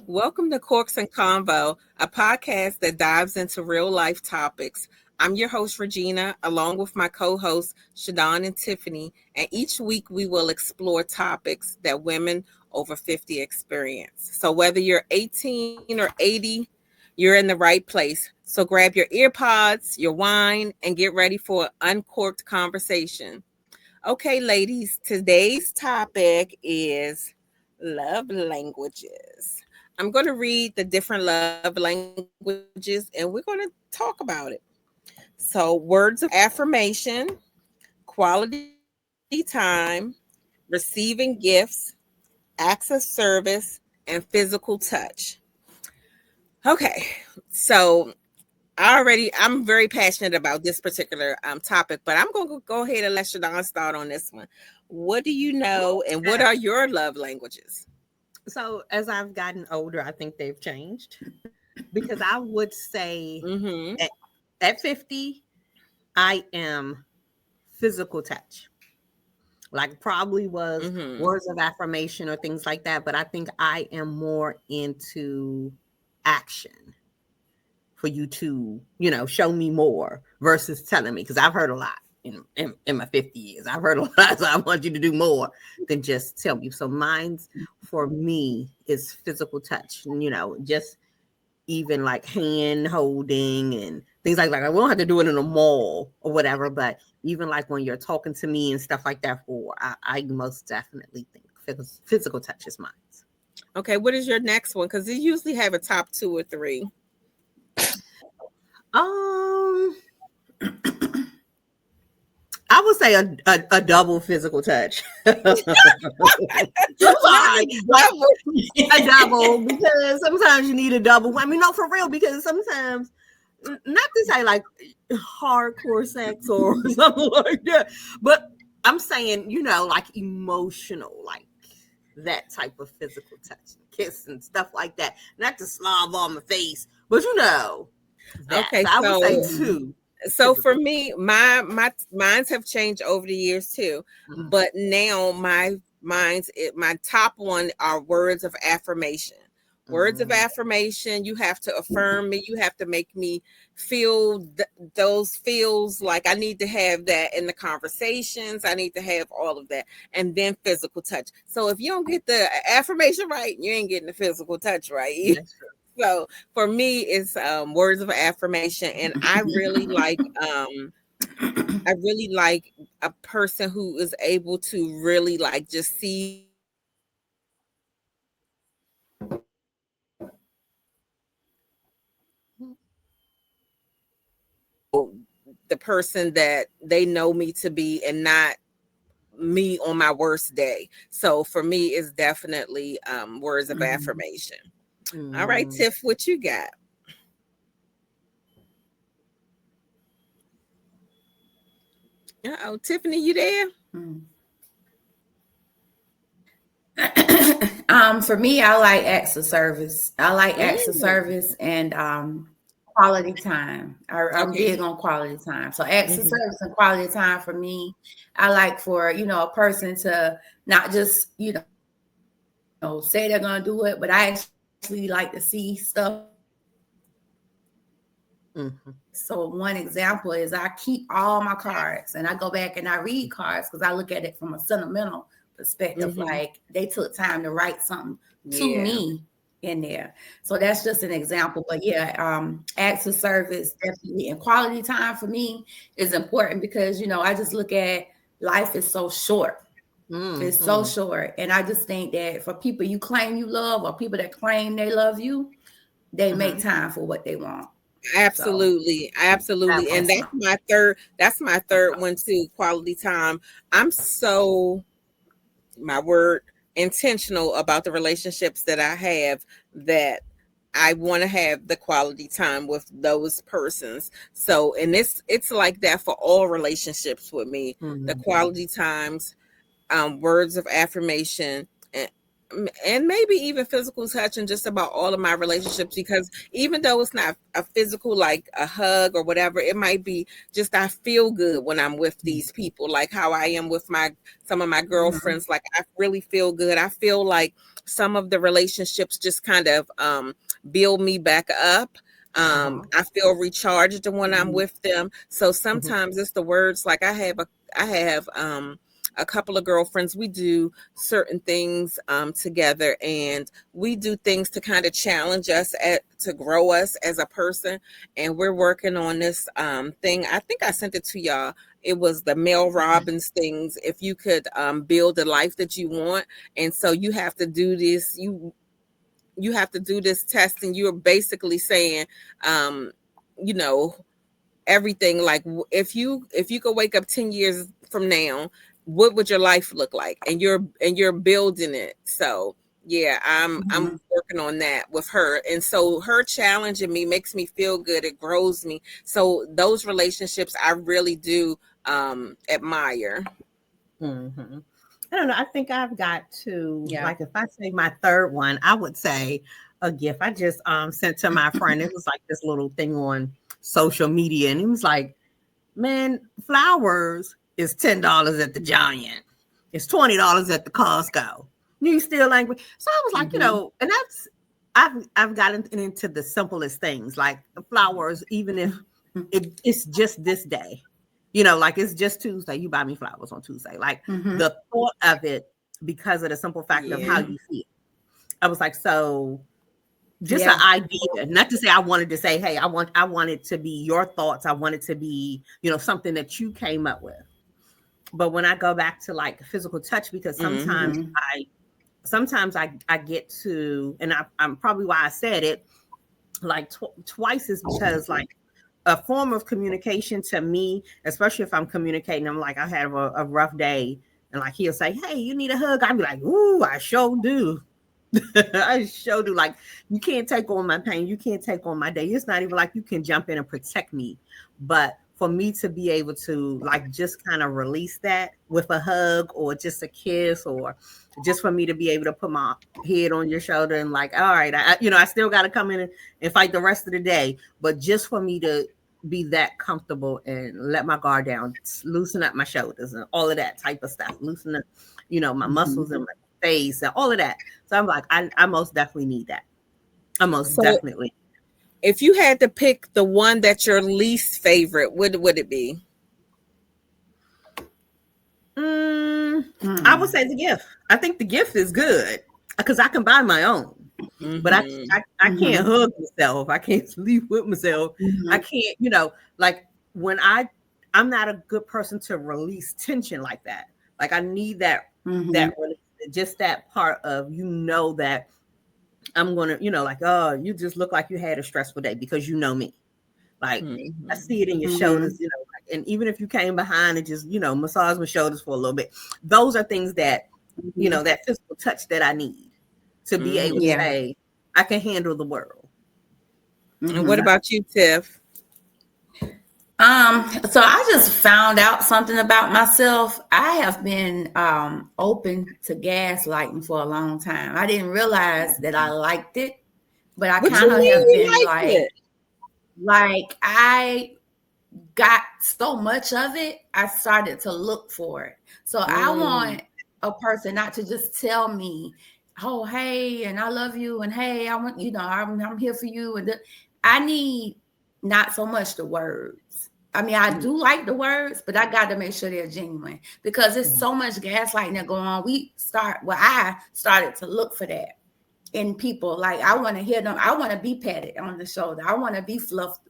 Welcome to Corks and Convo, a podcast that dives into real life topics. I'm your host, Regina, along with my co hosts, Shadon and Tiffany, and each week we will explore topics that women over 50 experience. So, whether you're 18 or 80, you're in the right place. So, grab your earpods, your wine, and get ready for an uncorked conversation. Okay, ladies, today's topic is love languages. I'm going to read the different love languages and we're going to talk about it. So, words of affirmation, quality time, receiving gifts, acts of service, and physical touch. Okay, so I'm very passionate about this particular topic, but I'm going to go ahead and let Shadon start on this one. What do you know, and what are your love languages? So as I've gotten older, I think they've changed because I would say Mm-hmm. at 50, I am physical touch. Like probably was Mm-hmm. words of affirmation or things like that, but I think I am more into action for you to, show me more versus telling me because I've heard a lot in my 50 years. I've heard a lot, so I want you to do more than just tell me. So mine's for me is physical touch, just even like hand holding and things like that. I won't have to do it in a mall or whatever, but even like when you're talking to me and stuff like that, I most definitely think physical touch is mine. Okay, what is your next one? Because you usually have a top two or three. Um, I would say a double physical touch. I'm Not sorry, a but double. a double because sometimes you need a double. I mean, no, for real, because sometimes, not to say like hardcore sex or something like that, but I'm saying, like emotional, like that type of physical touch, kiss and stuff like that. Not to slob on my face, but that. Okay, So I would say so two for physical. me, my minds have changed over the years too. Mhm. But now my top one are words of affirmation. Words of Mhm. affirmation, you have to affirm me, you have to make me feel those feels like I need to have that in the conversations. I need to have all of that. And then physical touch. So if you don't get the affirmation right, you ain't getting the physical touch right. That's true. So for me, it's words of affirmation, and I really like a person who is able to really like just see the person that they know me to be, and not me on my worst day. So for me, it's definitely words of Mhm. affirmation. All right, Mm. Tiff, what you got? Uh-oh, Tiffany, you there? Mm. For me, I like acts of service. I like acts of Mm, service and quality time. I'm okay. big on quality time. So acts of Hmm. service and quality time for me, I like for a person to not just say they're gonna do it, but I actually like to see stuff Mhm. So one example is I keep all my cards and I go back and I read cards because I look at it from a sentimental perspective. Hmm. Like they took time to write something to Yeah. me in there. So that's just an example. But yeah, acts of service definitely and quality time for me is important because I just look at life is so short. It's so Mhm. short. And I just think that for people you claim you love or people that claim they love you, they make Mhm. time for what they want. So Absolutely, That absolutely. part. And that's my that's my third one too, quality time. I'm so, my word, intentional about the relationships that I have, that I want to have the quality time with those persons. So, and it's like that for all relationships with me. The Mhm. quality times, words of affirmation, and and maybe even physical touch in just about all of my relationships, because even though it's not a physical like a hug or whatever, it might be just I feel good when I'm with these people, like how I am with my some of my Mhm. girlfriends. Like I really feel good. I feel like some of the relationships just kind of build me back up. Uh-huh. I feel recharged when I'm Mhm. with them. So Mhm. sometimes it's the words. Like I have a couple of girlfriends. We do certain things together, and we do things to kind of challenge us to grow us as a person. And we're working on this thing. I think I sent it to y'all. It was the Mel Robbins things. If you could build a life that you want, and so you have to do this. You have to do this test, and you're basically saying, um, you know, everything. Like if you could wake up 10 years from now, what would your life look like? And you're building it. So yeah, I'm Mhm. working on that with her. And so her challenging me makes me feel good. It grows me. So those relationships I really do admire. Mhm. I don't know. I think I've got to, Yeah. like, if I say my third one, I would say a gift I just sent to my friend. It was like this little thing on social media, and he was like, "Man, flowers is $10 at the Giant. It's $20 at the Costco. You still angry?" So I was like, Mhm. and that's I've gotten into the simplest things, like the flowers, even if it's just this day. Like it's just Tuesday. You buy me flowers on Tuesday. Like Mhm. the thought of it, because of the simple fact of how Yeah. you feel. I was like, so just an Yeah. idea, not to say I wanted to say, hey, I want it to be your thoughts. I want it to be, something that you came up with. But when I go back to like physical touch, because sometimes Mhm. I get to, and I'm probably why I said it like twice, is because like a form of communication to me, especially if I'm communicating, I'm like, I have a rough day, and like he'll say, "Hey, you need a hug?" I'd be like, "Ooh, I sure do." I sure do. Like, you can't take on my pain. You can't take on my day. It's not even like you can jump in and protect me. But for me to be able to like just kind of release that with a hug or just a kiss, or just for me to be able to put my head on your shoulder and like, all right, I still got to come in and fight the rest of the day. But just for me to be that comfortable and let my guard down, loosen up my shoulders and all of that type of stuff, loosen up, my muscles Mhm. and my face and all of that. So I'm like, I most definitely need that. I most So definitely. if you had to pick the one that's your least favorite, what would it be? Mm, I would Mm. say the gift. I think the gift is good because I can buy my own, but Mm-hmm. I can't Mhm. hug myself. I can't sleep with myself. I Mhm. can't, like when I'm not a good person to release tension like that. Like I need that Mhm. release, just that part of that I'm gonna, like, oh, you just look like you had a stressful day because you know me. Like I Mm-hmm. see it in your shoulders, Mhm. and even if you came behind and just, massage my shoulders for a little bit, those are things that, Mhm. that physical touch that I need to be able to Mm-hmm. Yeah. say, I can handle the world. And what Mhm. about you, Tiff? So I just found out something about myself. I have been open to gaslighting for a long time. I didn't realize that I liked it, but I What kind you of mean have you been liked it? like I got so much of it, I started to look for it. So I Mm, want a person not to just tell me, "Oh, hey, and I love you," and "Hey, I want I'm here for you." And I need not so much the words. I mean, I do like the words, but I got to make sure they're genuine because there's so much gaslighting that go on. I started to look for that in people. Like I want to hear them. I want to be patted on the shoulder. I want to be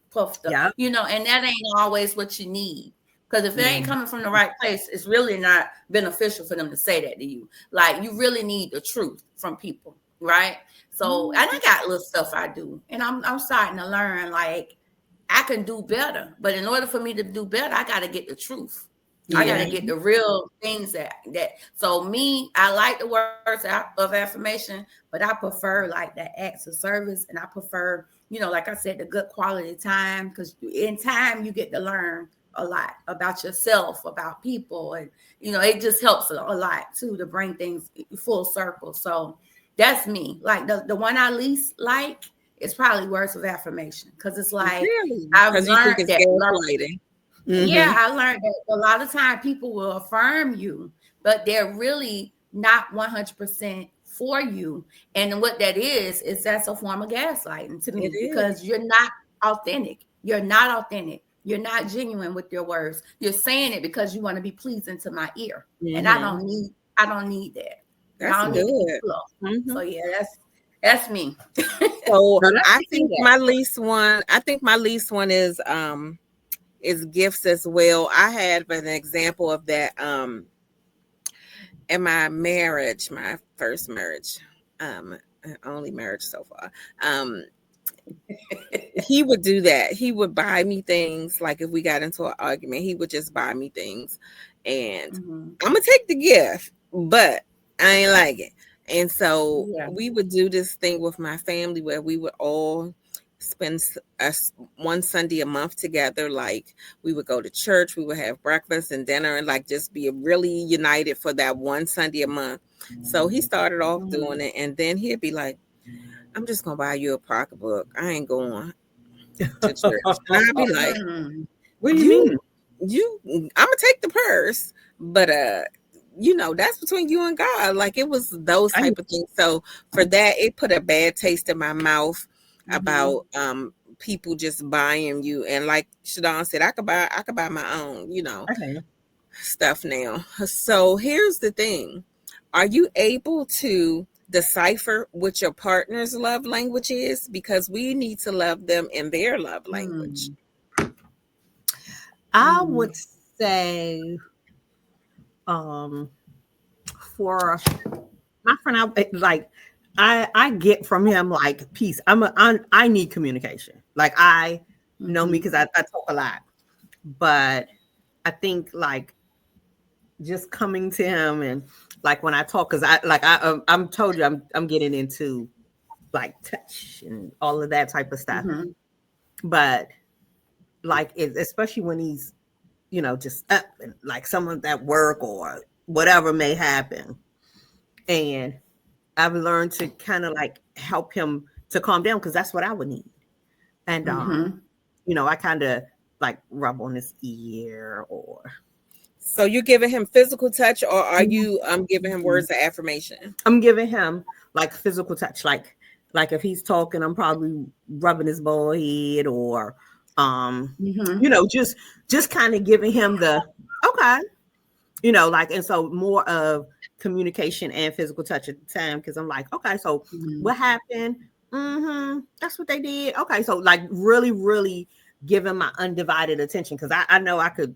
puffed up, Yeah. and that ain't always what you need. Because if it ain't Mm. coming from the right place, it's really not beneficial for them to say that to you. Like you really need the truth from people, right? So, and I got little stuff I do, and I'm starting to learn like I can do better. But in order for me to do better, I got to get the truth. I got to yeah. get the real things that. So me, I like the words of affirmation, but I prefer like the acts of service, and I prefer, like I said, the good quality time, because in time you get to learn a lot about yourself, about people, and it just helps a lot too to bring things full circle. So That's me. Like the one I least like is probably words of affirmation, because it's like Really? I've Because you think learned it's that. gaslighting. Yeah, Mm-hmm. I learned that a lot of time people will affirm you, but they're really not 100% for you. And what that is that's a form of gaslighting to It me, is. because you're not authentic. You're not authentic. You're not genuine with your words. You're saying it because you want to be pleasing to my ear. And Mm-hmm. I don't need that. That's I don't need to be good. slow. Hmm. So yeah, that's me. So So let's I see think that. my least one. I think my least one is gifts as well. I had an example of that in my marriage, my first marriage, um, only marriage so far. Um, he would do that. He would buy me things. Like if we got into an argument, he would just buy me things, and Mhm. I'm gonna take the gift, but I ain't like it. And so Yeah. we would do this thing with my family where we would all spend one Sunday a month together. Like we would go to church, we would have breakfast and dinner, and like just be really united for that one Sunday a month. So he started off Mhm. doing it, and then he'd be like, "I'm just gonna buy you a pocketbook. I ain't going to church." And I'd be like, Mm. What do you mean? you I'm gonna take the purse, but that's between you and God. Like it was those I, type of things. So for that, it put a bad taste in my mouth Mhm. about people just buying you. And like Shadon said, I could buy my own, okay. stuff now. So here's the thing. Are you able to decipher what your partner's love language is? Because we need to love them in their love language. Mm. I Mm. would say um for my friend, I get from him like peace. I need communication. Like I know me Mhm. because I talk a lot, but I think like just coming to him and like when I talk, because I'm told you I'm getting into like touch and all of that type of stuff, Mhm. but like especially when he's just up and like someone's at work or whatever may happen, and I've learned to kind of like help him to calm down because that's what I would need. And Mhm. I kind of like rub on his ear or So you're giving him physical touch, or are Mhm. you giving him Mhm. words of affirmation? I'm giving him like physical touch, like if he's talking, I'm probably rubbing his bald head or Mhm. just kind of giving him the okay, like, and so more of communication and physical touch at the time because I'm like, okay, so Mhm. what happened? That's what they did. Okay, so like really, really giving my undivided attention because I know I could,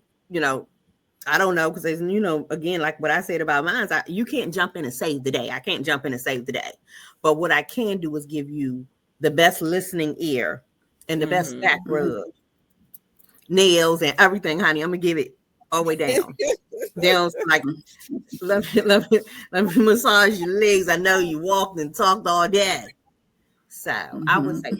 I don't know because again, like what I said about mine, you can't jump in and save the day. I can't jump in and save the day, but what I can do is give you the best listening ear and the best Hmm. back Mhm. rub, nails and everything, honey. I'm gonna give it all the way down, like let me massage your legs. I know you walked and talked all day. So I would Mhm. say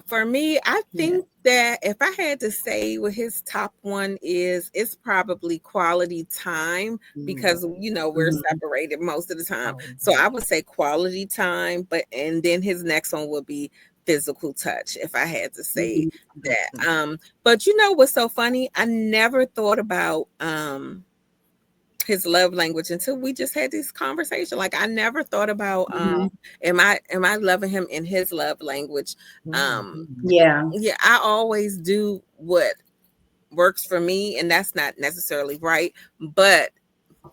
For me, I Yeah. think that if I had to say what his top one is, it's probably quality time that. because we're Mhm. separated most of the time. Oh, So I would say quality time, and then his next one would be physical touch if I had to say Mhm. that. But what's so funny? I never thought about his love language until we just had this conversation. Like I never thought about Mhm. am I loving him in his love language. um mhm. Yeah. yeah, I always do what works for me, and that's not necessarily right, but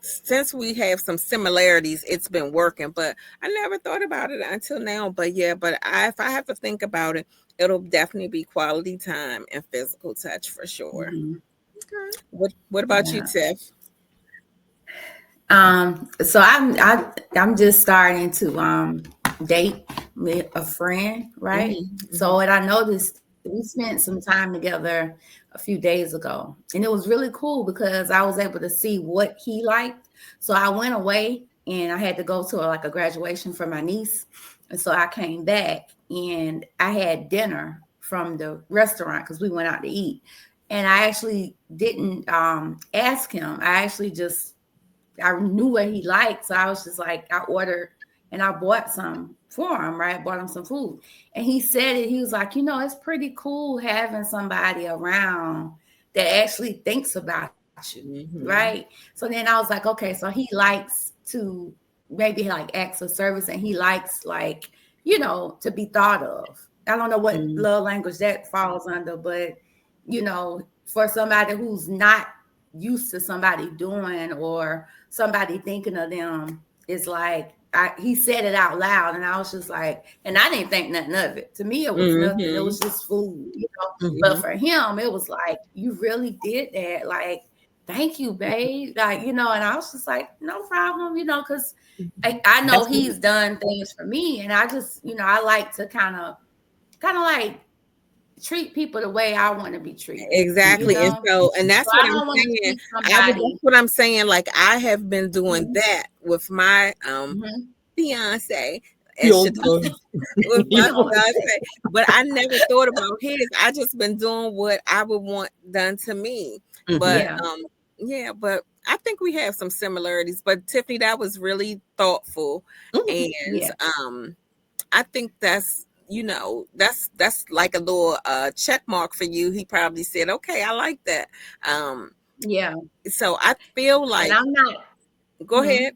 since we have some similarities, it's been working. But I never thought about it until now. But yeah, if I have to think about it, it'll definitely be quality time and physical touch for sure. Mhm. Okay. What about you, Yeah. Tiff? So I'm just starting to date with a friend, right? Hmm. Hmm. So and I noticed we spent some time together a few days ago, and it was really cool because I was able to see what he liked. So I went away and I had to go to like a graduation for my niece, and so I came back and I had dinner from the restaurant because we went out to eat, and I actually didn't ask him. I actually just I knew what he liked. So I was just like, I ordered and I bought some for him, right? Bought him some food. And he said it, he was like, it's pretty cool having somebody around that actually thinks about you, right? So then I was like, okay, so he likes to maybe like acts of service, and he likes like, to be thought of. I don't know what love language that falls under, but for somebody who's not used to somebody doing or somebody thinking of them, it's like he said it out loud, and I was just like, and I didn't think nothing of it. To me, it was nothing. It was just food, But for him, it was like, you really did that. Like, thank you, babe. Like, and I was just like, no problem, because I know he's done things for me, and I just, I like to kind of like treat people the way I want to be treated. Exactly. And that's what I'm saying. That's what I'm saying. Like, I have been doing that with my fiance. With my fiance. But I never thought about his. I just been doing what I would want done to me. But but I think we have some similarities. But Tiffany, that was really thoughtful. And I think that's that's like a little check mark for you. He probably said, okay, I like that. So I feel like, and I'm not, go ahead.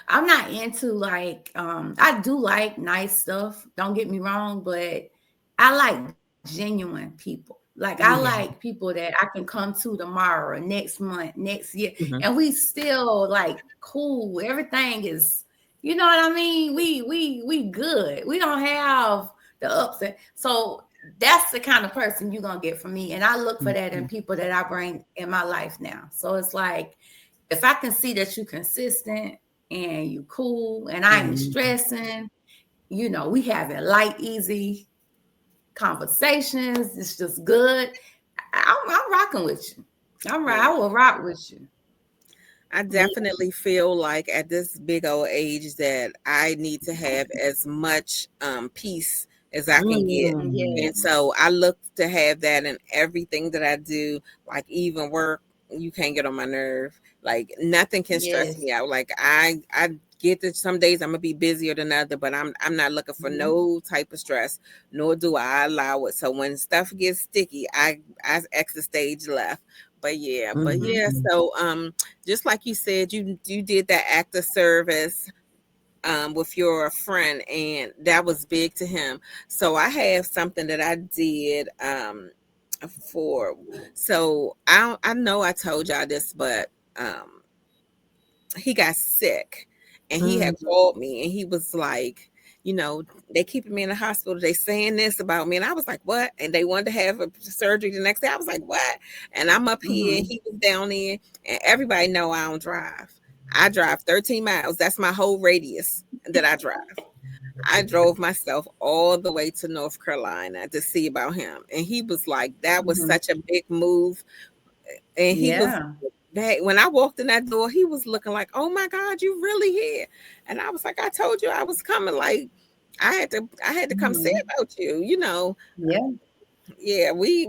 I'm not into like, I do like nice stuff, don't get me wrong, but I like genuine people. Like, I like people that I can come to tomorrow, next month, next year, and we still like cool. Everything is, you know what I mean? We good. We don't have the ups. So that's the kind of person you're gonna get from me. And I look for that in people that I bring in my life now. So it's like, if I can see that you're consistent and you cool and I ain't stressing, we having light, easy conversations. It's just good. I'm rocking with you. I will rock with you. I definitely feel like at this big old age that I need to have as much peace as I can get. And so I look to have that in everything that I do, like even work. You can't get on my nerve. Like, nothing can stress me out. Like, I get that some days I'm gonna be busier than other, but I'm not looking for no type of stress, nor do I allow it. So when stuff gets sticky, I exit stage left. But so just like you said, you did that act of service with your friend, and that was big to him. So I have something that I did for, so I know I told y'all this, but he got sick, and he had called me, and he was like, they keeping me in the hospital. They saying this about me. And I was like, what? And they wanted to have a surgery the next day. I was like, what? And I'm up here, and he was down there, and everybody know I don't drive. I drive 13 miles. That's my whole radius that I drive. I drove myself all the way to North Carolina to see about him. And he was like, that was such a big move. And he was back. When I walked in that door, he was looking like, oh my God, you really here? And I was like, I told you I was coming. Like, I had to come say about you, Yeah, we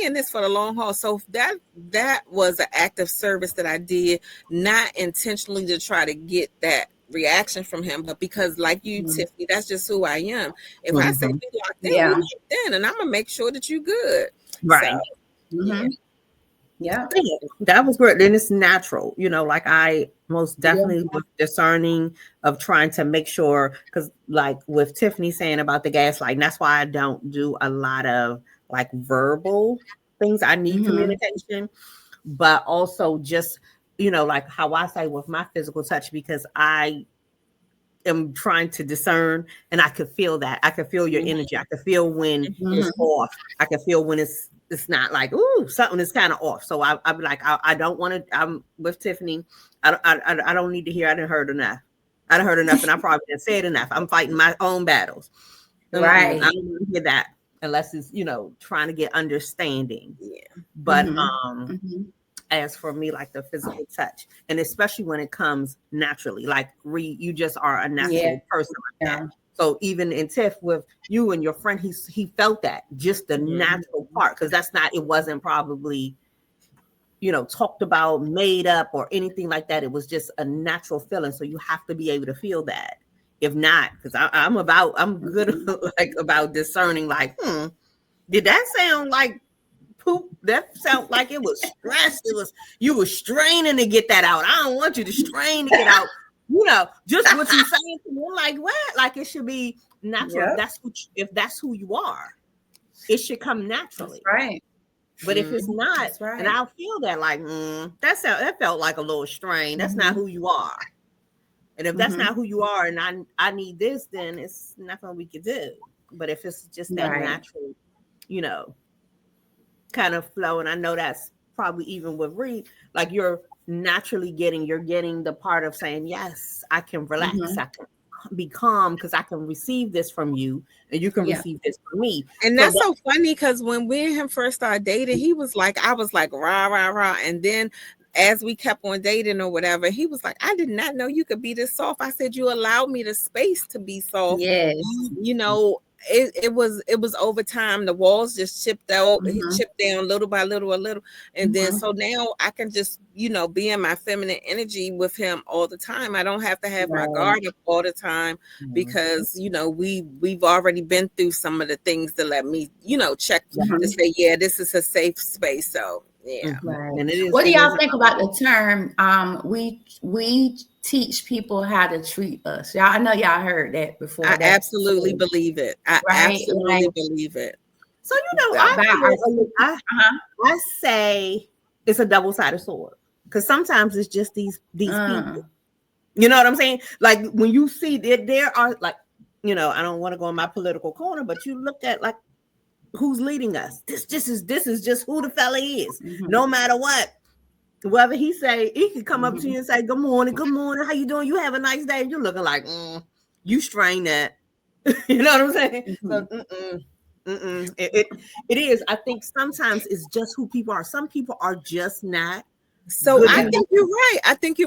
in this for the long haul. So that was an act of service that I did, not intentionally to try to get that reaction from him, but because, like you, Tiffany, that's just who I am. If I say we locked in, we locked in, and I'm gonna make sure that you good. Right. So, that was great. Then it's natural, like I most definitely was discerning of trying to make sure, because like with Tiffany saying about the gaslighting, that's why I don't do a lot of like verbal things. I need communication, but also just, like how I say with my physical touch, because I am trying to discern, and I could feel that. I could feel your energy. I could feel when it's off. I could feel when it's not like, ooh, something is kind of off. So I'm like, I don't want to. I'm with Tiffany. I don't need to hear. I didn't heard enough. I didn't heard enough, and I probably didn't say it enough. I'm fighting my own battles. Right. I don't want to hear that unless it's trying to get understanding. But as for me, like the physical touch, and especially when it comes naturally, like you just are a natural person like that. So even in Tiff with you and your friend, he felt that just the natural part, because it wasn't probably talked about, made up, or anything like that. It was just a natural feeling. So you have to be able to feel that. If not, because I'm good like about discerning, like, did that sound like poop? That sound like it was stress. You were straining to get that out. I don't want you to strain to get out. Just what you saying to me, like what? Like it should be natural. Yep. If that's who you are, it should come naturally. That's right. But if it's not, That's right. and I'll feel that like that felt like a little strain. That's not who you are. And if that's not who you are, and I need this, then it's nothing we can do. But if it's just that natural, kind of flow, and I know that's probably even with Reed, like you're getting the part of saying, yes, I can relax, I can be calm because I can receive this from you, and you can receive this from me. And that's so funny because when we and him first started dating, he was like, I was like, rah, rah, rah. And then as we kept on dating or whatever, he was like, I did not know you could be this soft. I said, you allowed me the space to be soft. Yes. It was over time. The walls just chipped out, he chipped down little by little, a little. And then so now I can just, be in my feminine energy with him all the time. I don't have to have my guard up all the time because, we've already been through some of the things to let me, check to say, yeah, this is a safe space. So yeah. Right. And what do y'all think about the term? We teach people how to treat us. I know y'all heard that before. I absolutely believe it. I absolutely believe it. So I say it's a double-sided sword because sometimes it's just these people. You know what I'm saying? Like when you see that there are like, I don't want to go in my political corner, but you look at like who's leading us. This is just who the fella is. No matter what, whether he could come up to you and say, good morning, how you doing? You have a nice day. And you're looking like, you strain that. You know what I'm saying? So, It is. I think sometimes it's just who people are. Some people are just not. So I think you're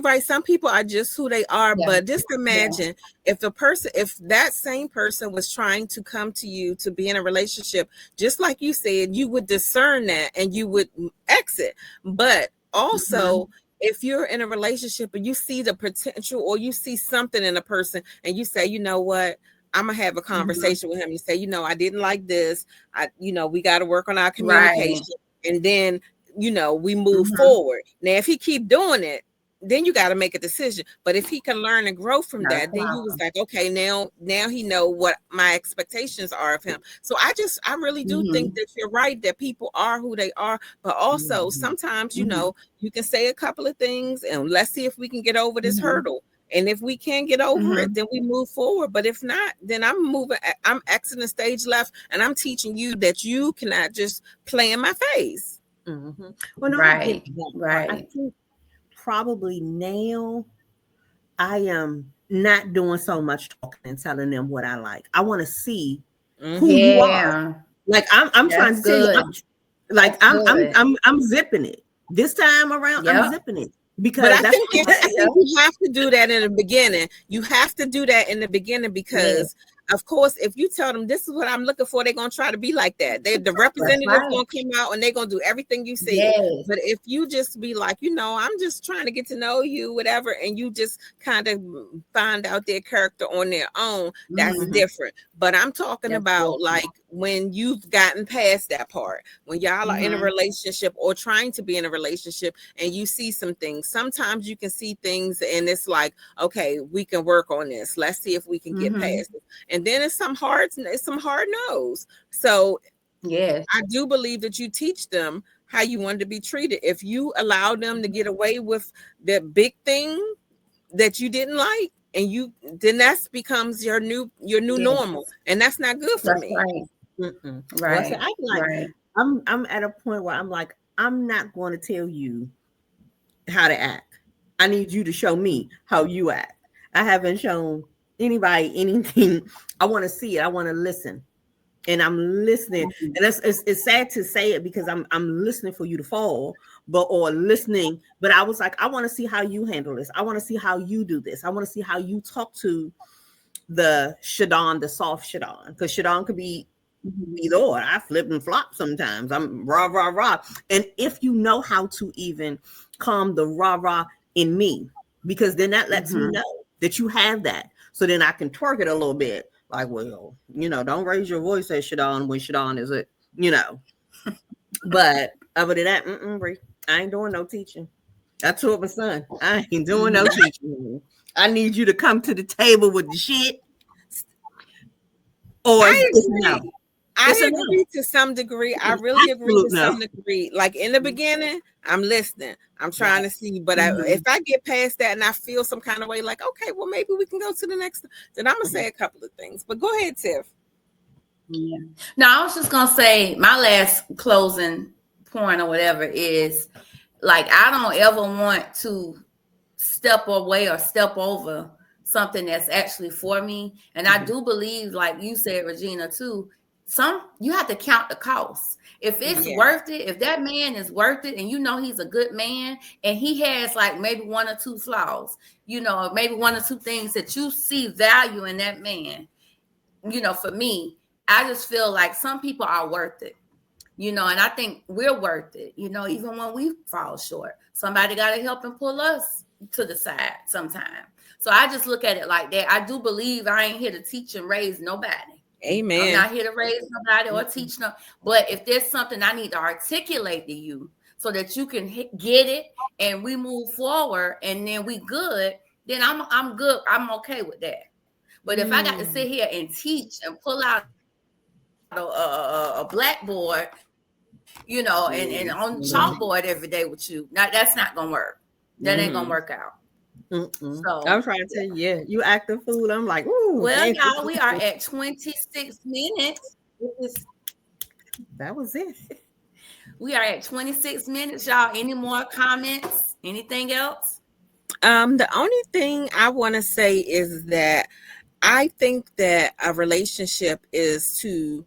right. Some people are just who they are. Yeah. But just imagine if that same person was trying to come to you to be in a relationship, just like you said, you would discern that and you would exit. But also, if you're in a relationship and you see the potential or you see something in a person and you say, you know what, I'm gonna have a conversation with him. You say, I didn't like this. We got to work on our communication, and then we move forward. Now, if he keep doing it, then you got to make a decision. But if he can learn and grow from that, then you was like, okay, now he know what my expectations are of him. So I really do think that you're right, that people are who they are. But also sometimes, you can say a couple of things and let's see if we can get over this hurdle. And if we can't get over it, then we move forward. But if not, then I'm exiting stage left and I'm teaching you that you cannot just play in my face. Well, no, right. I think probably now I am not doing so much talking and telling them what I like. I want to see who you are. Like I'm trying to tell you, I'm zipping it this time around. I'm zipping it. Because I think you have to do that in the beginning. You have to do that in the beginning because, of course, if you tell them this is what I'm looking for, they're going to try to be like that. The representative going to come out and they're going to do everything you say. Yes. But if you just be like, I'm just trying to get to know you, whatever, and you just kind of find out their character on their own, that's different. But I'm talking about like when you've gotten past that part, when y'all are in a relationship or trying to be in a relationship and you see some things. Sometimes you can see things and it's like, okay, we can work on this. Let's see if we can get past it. And then it's some hard no's. So I do believe that you teach them how you want to be treated. If you allow them to get away with that big thing that you didn't like, and then that becomes your new normal, and that's not good for me. Right. Well, I'm at a point where I'm like, I'm not going to tell you how to act. I need you to show me how you act. I haven't shown anybody anything. I want to see it. I want to listen, and I'm listening. And it's sad to say it because I'm listening for you to fall, or listening. But I was like, I want to see how you handle this. I want to see how you do this. I want to see how you talk to the Shadon, the soft Shadon, because Shadon could be Either or. I flip and flop sometimes. I'm rah, rah, rah. And if you know how to even calm the rah, rah in me, because then that lets me know that you have that. So then I can twerk it a little bit. Like, well, don't raise your voice at Shadon when Shadon is it, But other than that, Brie, I ain't doing no teaching. I told my son, I ain't doing no teaching. I need you to come to the table with the shit. Or I no. agree. I agree to some degree. I really agree to some degree. Like in the beginning, I'm listening. I'm trying to see. But if I get past that and I feel some kind of way, like, okay, well, maybe we can go to the next, then I'm going to say a couple of things. But go ahead, Tiff. Yeah. No, I was just going to say my last closing point or whatever is like, I don't ever want to step away or step over something that's actually for me. And I do believe, like you said, Regina, too, you have to count the cost. If it's worth it, if that man is worth it, and he's a good man, and he has like maybe one or two flaws, maybe one or two things that you see value in that man, for me, I just feel like some people are worth it, and I think we're worth it, even when we fall short. Somebody got to help and pull us to the side sometime. So I just look at it like that. I do believe I ain't here to teach and raise nobody. Amen. I'm not here to raise nobody or teach no. But if there's something I need to articulate to you so that you can get it and we move forward and then we good, then I'm good. I'm okay with that. But if I got to sit here and teach and pull out a blackboard, and on the chalkboard every day with you, now that's not gonna work. That ain't gonna work out. So I'm trying to tell you, you act a fool. I'm like, ooh. Well, y'all, we are at 26 minutes. That was it. We are at 26 minutes, y'all. Any more comments? Anything else? The only thing I want to say is that I think that a relationship is to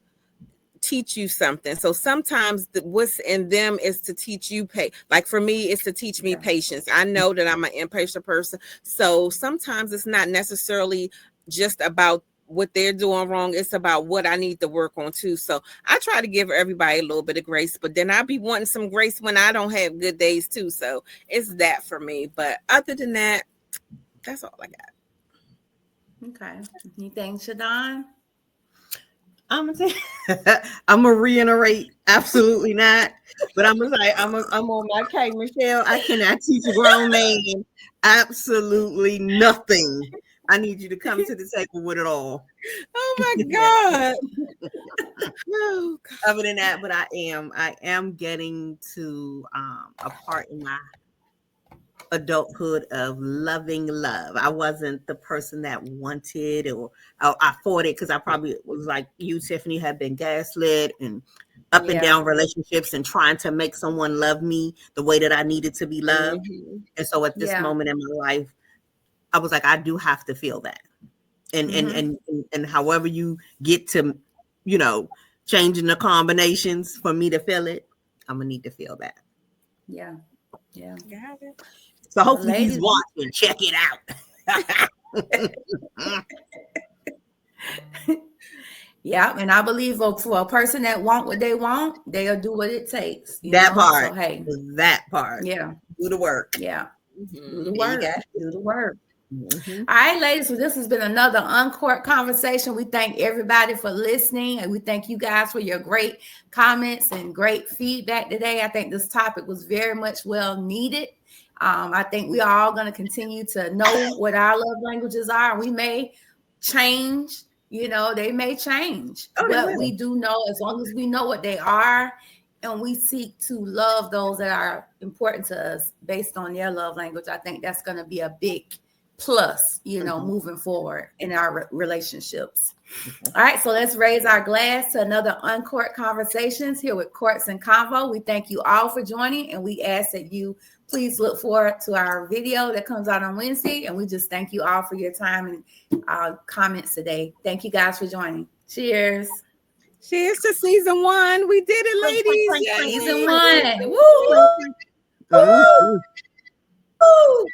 teach you something. So sometimes what's in them is to teach you like for me, it's to teach me patience. I know that I'm an impatient person. So sometimes it's not necessarily just about what they're doing wrong. It's about what I need to work on too. So I try to give everybody a little bit of grace, but then I'll be wanting some grace when I don't have good days too. So it's that for me. But other than that, that's all I got. Okay. Anything, Shadon? I'm gonna reiterate, absolutely not. But I'm gonna say I'm on my case, Michelle. I cannot teach a grown man absolutely nothing. I need you to come to the table with it all. Oh my God. Oh, God. Other than that, but I am getting to a part in my adulthood of loving love. I wasn't the person that wanted or I fought it because I probably was like you, Tiffany, had been gaslit and up and down relationships and trying to make someone love me the way that I needed to be loved. And so at this moment in my life, I was like, I do have to feel that. And however you get to, changing the combinations for me to feel it, I'm gonna need to feel that. Yeah. Got it. So hopefully he's watching. Check it out. Yeah, and I believe for a person that want what they want, they'll do what it takes. Part. So, hey, that part. Yeah. Do the work. Yeah. Do the work. Do the work. All right, ladies. So this has been another Uncourt conversation. We thank everybody for listening, and we thank you guys for your great comments and great feedback today. I think this topic was very much well needed. I think we are all going to continue to know what our love languages are. We may change, they may change, but we do know, as long as we know what they are and we seek to love those that are important to us based on their love language, I think that's going to be a big plus, moving forward in our relationships. All right, so let's raise our glass to another Uncourt Conversations here with Courts and Convo. We thank you all for joining, and we ask that you please look forward to our video that comes out on Wednesday. And we just thank you all for your time and comments today. Thank you guys for joining. Cheers. Cheers to season 1. We did it, ladies. Season 1. Woo! Woo! Woo!